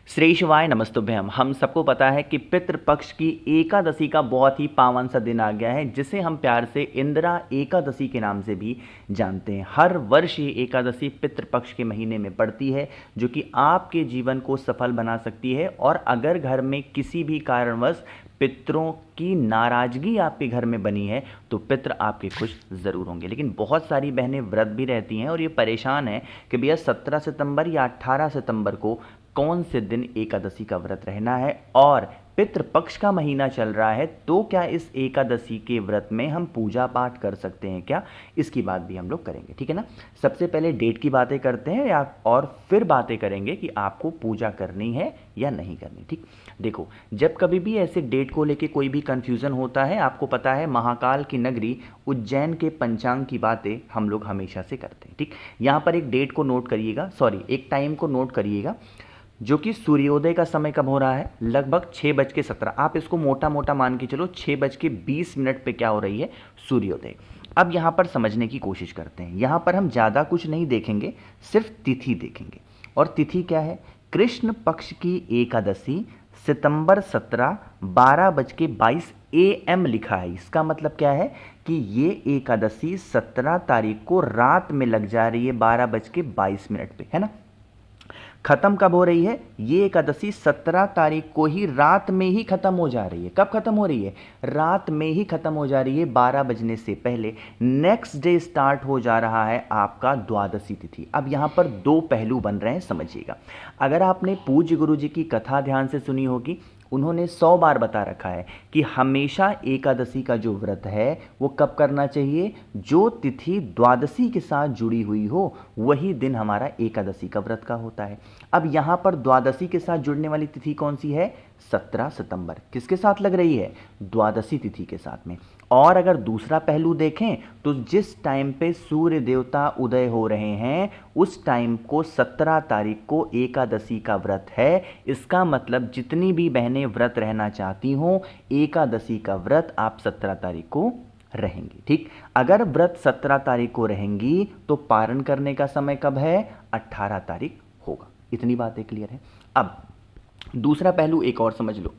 श्री शिवाय नमस्तुभ्यम। हम सबको पता है कि पितृपक्ष की एकादशी का बहुत ही पावन सा दिन आ गया है, जिसे हम प्यार से इंदिरा एकादशी के नाम से भी जानते हैं। हर वर्ष ये एकादशी पितृपक्ष के महीने में पड़ती है, जो कि आपके जीवन को सफल बना सकती है। और अगर घर में किसी भी कारणवश पितरों की नाराजगी आपके घर में बनी है तो पितृ आपके खुश ज़रूर होंगे। लेकिन बहुत सारी बहनें व्रत भी रहती हैं और ये परेशान है कि भैया 17 सितंबर या 18 सितंबर को कौन से दिन एकादशी का व्रत रहना है, और पितृपक्ष का महीना चल रहा है तो क्या इस एकादशी के व्रत में हम पूजा पाठ कर सकते हैं क्या, इसकी बात भी हम लोग करेंगे। ठीक है ना। सबसे पहले डेट की बातें करते हैं या और फिर बातें करेंगे कि आपको पूजा करनी है या नहीं करनी। ठीक, देखो, जब कभी भी ऐसे डेट को लेके कोई भी कंफ्यूजन होता है, आपको पता है महाकाल की नगरी उज्जैन के पंचांग की बातें हम लोग हमेशा से करते हैं। ठीक, यहाँ पर एक डेट को नोट करिएगा, सॉरी एक टाइम को नोट करिएगा, जो कि सूर्योदय का समय कब हो रहा है, लगभग 6:17। आप इसको मोटा मोटा मान के चलो, 6:20 पे क्या हो रही है, सूर्योदय। अब यहाँ पर समझने की कोशिश करते हैं। यहाँ पर हम ज़्यादा कुछ नहीं देखेंगे, सिर्फ तिथि देखेंगे। और तिथि क्या है, कृष्ण पक्ष की एकादशी सितंबर 17 12:22 AM लिखा है। इसका मतलब क्या है कि ये एकादशी 17 तारीख को रात में लग जा रही है 12:22 पे, है ना। खत्म कब हो रही है, ये एकादशी 17 तारीख को ही रात में ही खत्म हो जा रही है। कब खत्म हो रही है, रात में ही खत्म हो जा रही है, 12 बजने से पहले। नेक्स्ट डे स्टार्ट हो जा रहा है आपका द्वादशी तिथि। अब यहाँ पर दो पहलू बन रहे हैं, समझिएगा। अगर आपने पूज्य गुरु जी की कथा ध्यान से सुनी होगी, उन्होंने 100 बार बता रखा है कि हमेशा एकादशी का जो व्रत है वो कब करना चाहिए, जो तिथि द्वादशी के साथ जुड़ी हुई हो वही दिन हमारा एकादशी का व्रत का होता है। अब यहाँ पर द्वादशी के साथ जुड़ने वाली तिथि कौन सी है, 17 सितंबर। किसके साथ लग रही है, द्वादशी तिथि के साथ में। और अगर दूसरा पहलू देखें तो जिस टाइम पे सूर्य देवता उदय हो रहे हैं उस टाइम को 17 तारीख को एकादशी का व्रत है। इसका मतलब जितनी भी बहनें व्रत रहना चाहती हों, एकादशी का व्रत आप 17 तारीख को रहेंगी। ठीक, अगर व्रत 17 तारीख को रहेंगी तो पारण करने का समय कब है, 18 तारीख होगा। इतनी बातें क्लियर है। अब दूसरा पहलू एक और समझ लो।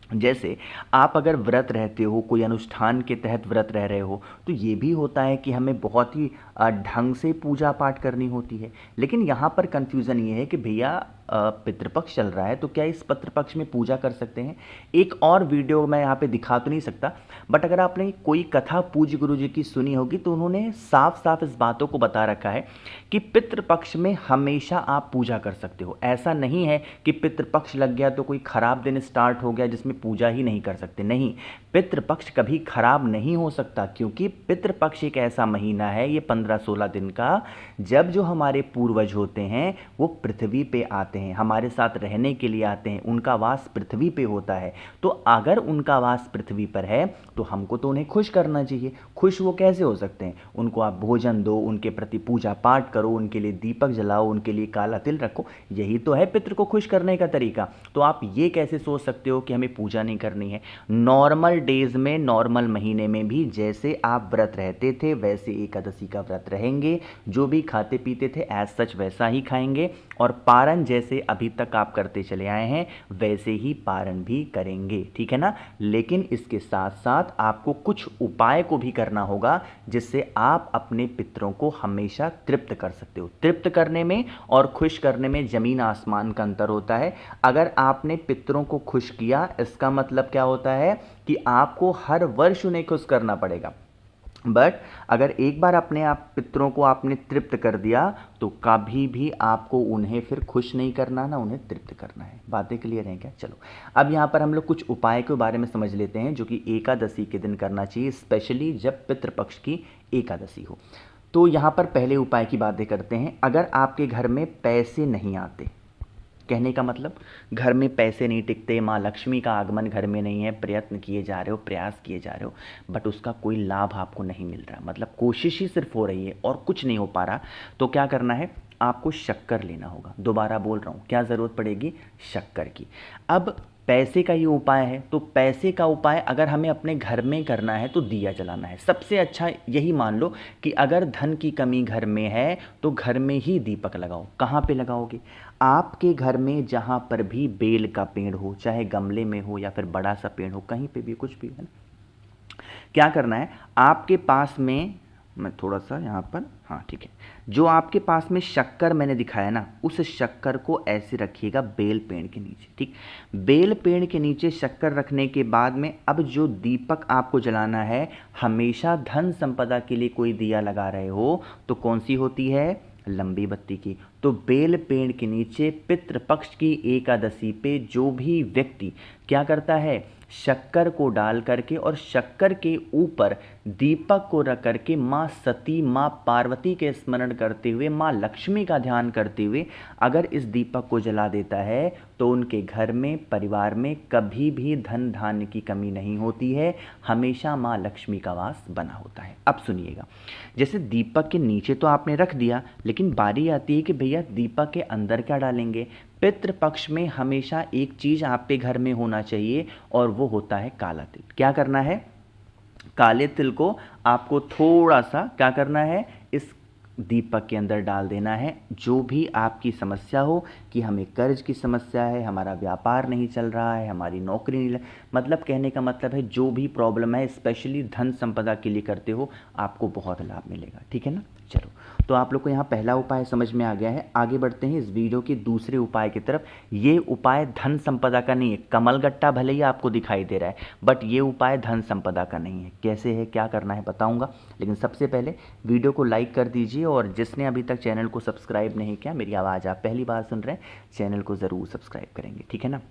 जैसे आप अगर व्रत रहते हो, कोई अनुष्ठान के तहत व्रत रह रहे हो, तो ये भी होता है कि हमें बहुत ही ढंग से पूजा पाठ करनी होती है। लेकिन यहाँ पर कंफ्यूजन ये है कि भैया पितृपक्ष चल रहा है तो क्या इस पितृपक्ष में पूजा कर सकते हैं। एक और वीडियो मैं यहाँ पे दिखा तो नहीं सकता, बट अगर आपने कोई कथा पूज्य गुरु जी की सुनी होगी तो उन्होंने साफ साफ इस बातों को बता रखा है कि पितृपक्ष में हमेशा आप पूजा कर सकते हो। ऐसा नहीं है कि पितृपक्ष लग गया तो कोई खराब दिन स्टार्ट हो गया जिसमें पूजा ही नहीं कर सकते। नहीं, पितृपक्ष कभी खराब नहीं हो सकता, क्योंकि पितृपक्ष एक ऐसा महीना है, ये 15-16 दिन का, जब जो हमारे पूर्वज होते हैं वो पृथ्वी पे आते हैं, हमारे साथ रहने के लिए आते हैं। उनका वास पृथ्वी पे होता है। तो अगर उनका वास पृथ्वी पर है तो हमको तो उन्हें खुश करना चाहिए। खुश वो कैसे हो सकते हैं, उनको आप भोजन दो, उनके प्रति पूजा पाठ करो, उनके लिए दीपक जलाओ, उनके लिए काला तिल रखो। यही तो है पितृ को खुश करने का तरीका। तो आप ये कैसे सोच सकते हो कि हमें पूजा नहीं करनी है। नॉर्मल डेज में, नॉर्मल महीने में भी जैसे आप व्रत रहते थे वैसे एकादशी का व्रत रहेंगे। जो भी खाते पीते थे एज सच वैसा ही खाएंगे, और पारण जैसे अभी तक आप करते चले आए हैं वैसे ही पारण भी करेंगे। ठीक है ना। लेकिन इसके साथ साथ आपको कुछ उपाय को भी करना होगा जिससे आप अपने पितरों को हमेशा तृप्त कर सकते हो। तृप्त करने में और खुश करने में जमीन आसमान का अंतर होता है। अगर आपने पितरों को खुश किया, इसका मतलब क्या होता है कि आपको हर वर्ष उन्हें खुश करना पड़ेगा। बट अगर एक बार अपने आप पितरों को आपने तृप्त कर दिया तो कभी भी आपको उन्हें फिर खुश नहीं करना, ना उन्हें तृप्त करना है। बातें क्लियर हैं क्या। चलो अब यहाँ पर हम लोग कुछ उपाय के बारे में समझ लेते हैं जो कि एकादशी के दिन करना चाहिए, स्पेशली जब पितृपक्ष की एकादशी हो। तो यहाँ पर पहले उपाय की बातें करते हैं। अगर आपके घर में पैसे नहीं आते, कहने का मतलब घर में पैसे नहीं टिकते, माँ लक्ष्मी का आगमन घर में नहीं है, प्रयत्न किए जा रहे हो, प्रयास किए जा रहे हो, बट उसका कोई लाभ आपको नहीं मिल रहा, मतलब कोशिश ही सिर्फ हो रही है और कुछ नहीं हो पा रहा, तो क्या करना है, आपको शक्कर लेना होगा। दोबारा बोल रहा हूँ, क्या ज़रूरत पड़ेगी, शक्कर की। अब पैसे का ये उपाय है, तो पैसे का उपाय अगर हमें अपने घर में करना है तो दिया जलाना है। सबसे अच्छा यही मान लो कि अगर धन की कमी घर में है तो घर में ही दीपक लगाओ। कहाँ पे लगाओगे, आपके घर में जहाँ पर भी बेल का पेड़ हो, चाहे गमले में हो या फिर बड़ा सा पेड़ हो, कहीं पे भी कुछ भी है ना, क्या करना है आपके पास में, मैं थोड़ा सा यहाँ पर, हाँ ठीक है, जो आपके पास में शक्कर मैंने दिखाया ना, उस शक्कर को ऐसे रखिएगा बेल पेड़ के नीचे। ठीक, बेल पेड़ के नीचे शक्कर रखने के बाद में अब जो दीपक आपको जलाना है, हमेशा धन संपदा के लिए कोई दिया लगा रहे हो तो कौन सी होती है, लंबी बत्ती की। तो बेल पेड़ के नीचे पितृपक्ष की एकादशी पे जो भी व्यक्ति क्या करता है, शक्कर को डाल करके और शक्कर के ऊपर दीपक को रख करके माँ सती, माँ पार्वती के स्मरण करते हुए, माँ लक्ष्मी का ध्यान करते हुए अगर इस दीपक को जला देता है तो उनके घर में, परिवार में कभी भी धन धान्य की कमी नहीं होती है, हमेशा माँ लक्ष्मी का वास बना होता है। अब सुनिएगा, जैसे दीपक के नीचे तो आपने रख दिया, लेकिन बारी आती है कि भैया दीपक के अंदर क्या डालेंगे। पितृपक्ष में हमेशा एक चीज़ आपके घर में होना चाहिए और वो होता है काला तिल। क्या करना है, काले तिल को आपको थोड़ा सा क्या करना है, इस दीपक के अंदर डाल देना है। जो भी आपकी समस्या हो कि हमें कर्ज की समस्या है, हमारा व्यापार नहीं चल रहा है, हमारी नौकरी नहीं, मतलब कहने का मतलब है जो भी प्रॉब्लम है, स्पेशली धन संपदा के लिए करते हो, आपको बहुत लाभ मिलेगा। ठीक है ना। चलो, तो आप लोग को यहाँ पहला उपाय समझ में आ गया है। आगे बढ़ते हैं इस वीडियो के दूसरे उपाय की तरफ। ये उपाय धन संपदा का नहीं है, कमलगट्टा भले ही आपको दिखाई दे रहा है, बट ये उपाय धन संपदा का नहीं है। कैसे है, क्या करना है बताऊंगा, लेकिन सबसे पहले वीडियो को लाइक कर दीजिए और जिसने अभी तक चैनल को सब्सक्राइब नहीं किया, मेरी आवाज़ आप पहली बार सुन रहे हैं, चैनल को ज़रूर सब्सक्राइब करेंगे। ठीक है ना।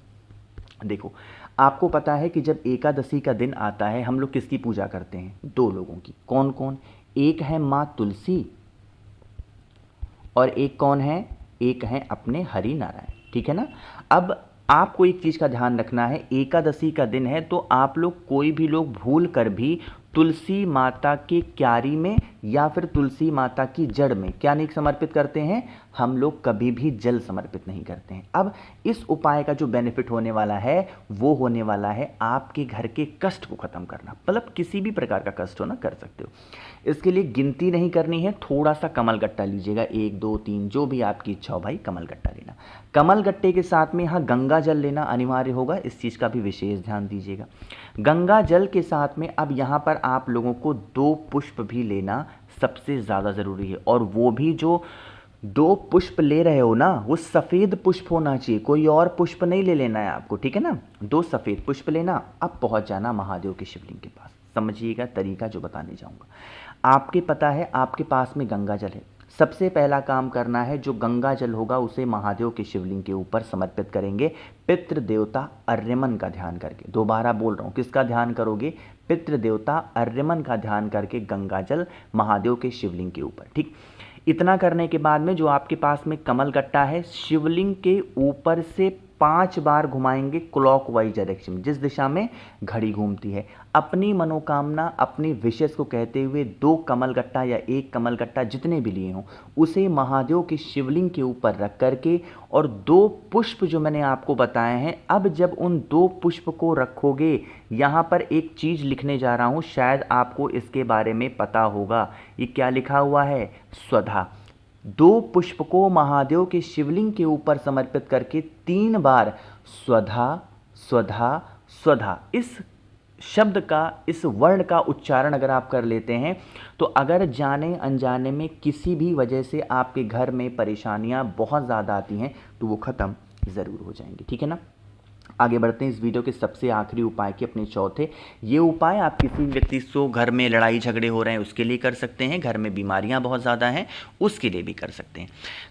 देखो, आपको पता है कि जब एकादशी का दिन आता है हम लोग किसकी पूजा करते हैं, दो लोगों की। कौन कौन, एक है माँ तुलसी और एक कौन है, एक है अपने हरि नारायण। ठीक है ना। अब आपको एक चीज़ का ध्यान रखना है, एकादशी का दिन है तो आप लोग, कोई भी लोग भूल कर भी तुलसी माता के क्यारी में या फिर तुलसी माता की जड़ में क्या नहीं समर्पित करते हैं, हम लोग कभी भी जल समर्पित नहीं करते हैं। अब इस उपाय का जो बेनिफिट होने वाला है वो होने वाला है आपके घर के कष्ट को ख़त्म करना, मतलब किसी भी प्रकार का कष्ट हो ना, कर सकते हो। इसके लिए गिनती नहीं करनी है, थोड़ा सा कमल गट्टा लीजिएगा, 1 2 3 जो भी आपकी इच्छा हो भाई, कमल गट्टा लेना। कमल गट्टे के साथ में यहाँ गंगा जल लेना अनिवार्य होगा, इस चीज़ का भी विशेष ध्यान दीजिएगा। गंगा जल के साथ में अब यहाँ पर आप लोगों को 2 पुष्प भी लेना सबसे ज़्यादा ज़रूरी है, और वो भी जो 2 पुष्प ले रहे हो ना, वो सफ़ेद पुष्प होना चाहिए, कोई और पुष्प नहीं ले लेना है आपको। ठीक है ना, 2 सफ़ेद पुष्प लेना। अब पहुँच जाना महादेव के शिवलिंग के पास। समझिएगा तरीका जो बताने जाऊँगा। आपके पता है आपके पास में गंगा जल है, सबसे पहला काम करना है, जो गंगा जल होगा उसे महादेव के शिवलिंग के ऊपर समर्पित करेंगे, पितृ देवता अर्यमन का ध्यान करके। दोबारा बोल रहा हूँ, किसका ध्यान करोगे, पितृ देवता अर्यमन का ध्यान करके गंगा जल महादेव के शिवलिंग के ऊपर। ठीक, इतना करने के बाद में जो आपके पास में कमल गट्टा है, शिवलिंग के ऊपर से 5 बार घुमाएंगे क्लॉकवाइज डायरेक्शन, जिस दिशा में घड़ी घूमती है। अपनी मनोकामना, अपनी विशेष को कहते हुए 2 कमल गट्टा या 1 कमल गट्टा जितने भी लिए हों, उसे महादेव के शिवलिंग के ऊपर रख करके, और 2 पुष्प जो मैंने आपको बताए हैं, अब जब उन 2 पुष्प को रखोगे, यहाँ पर एक चीज़ लिखने जा रहा हूँ, शायद आपको इसके बारे में पता होगा। ये क्या लिखा हुआ है, स्वधा। 2 पुष्प को महादेव के शिवलिंग के ऊपर समर्पित करके 3 बार स्वधा स्वधा स्वधा, इस शब्द का, इस वर्ण का उच्चारण अगर आप कर लेते हैं तो अगर जाने अनजाने में किसी भी वजह से आपके घर में परेशानियां बहुत ज़्यादा आती हैं तो वो ख़त्म ज़रूर हो जाएंगी। ठीक है ना। आगे बढ़ते हैं इस वीडियो के सबसे आखिरी उपाय के, अपने चौथे। ये उपाय आप किसी व्यक्ति से घर में लड़ाई झगड़े हो रहे हैं उसके लिए कर सकते हैं, घर में बीमारियां बहुत ज़्यादा हैं उसके लिए भी कर सकते हैं।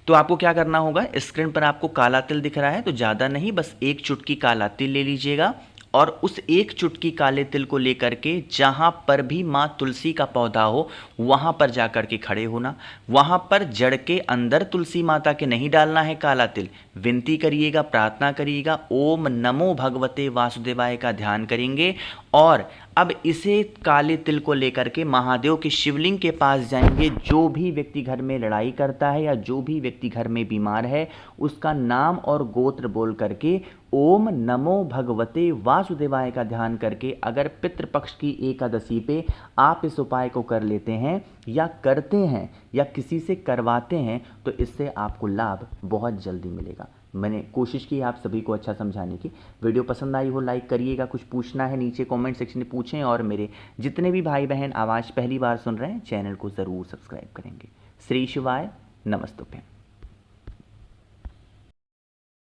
तो आपको क्या करना होगा, स्क्रीन पर आपको काला तिल दिख रहा है, तो ज़्यादा नहीं, बस 1 चुटकी काला तिल ले लीजिएगा, और उस 1 चुटकी काले तिल को लेकर के जहाँ पर भी माँ तुलसी का पौधा हो वहाँ पर जाकर के खड़े होना। वहाँ पर जड़ के अंदर तुलसी माता के नहीं डालना है काला तिल, विनती करिएगा, प्रार्थना करिएगा, ओम नमो भगवते वासुदेवाय का ध्यान करेंगे और अब इसे काले तिल को लेकर के महादेव के शिवलिंग के पास जाएंगे। जो भी व्यक्ति घर में लड़ाई करता है या जो भी व्यक्ति घर में बीमार है उसका नाम और गोत्र बोल करके ओम नमो भगवते वासुदेवाय का ध्यान करके अगर पितृपक्ष की एकादशी पे आप इस उपाय को कर लेते हैं या करते हैं या किसी से करवाते हैं तो इससे आपको लाभ बहुत जल्दी मिलेगा। मैंने कोशिश की आप सभी को अच्छा समझाने की। वीडियो पसंद आई हो लाइक करिएगा, कुछ पूछना है नीचे कमेंट सेक्शन में पूछें, और मेरे जितने भी भाई बहन आवाज़ पहली बार सुन रहे हैं चैनल को ज़रूर सब्सक्राइब करेंगे। श्री शिवाय, नमस्तुभ्यं।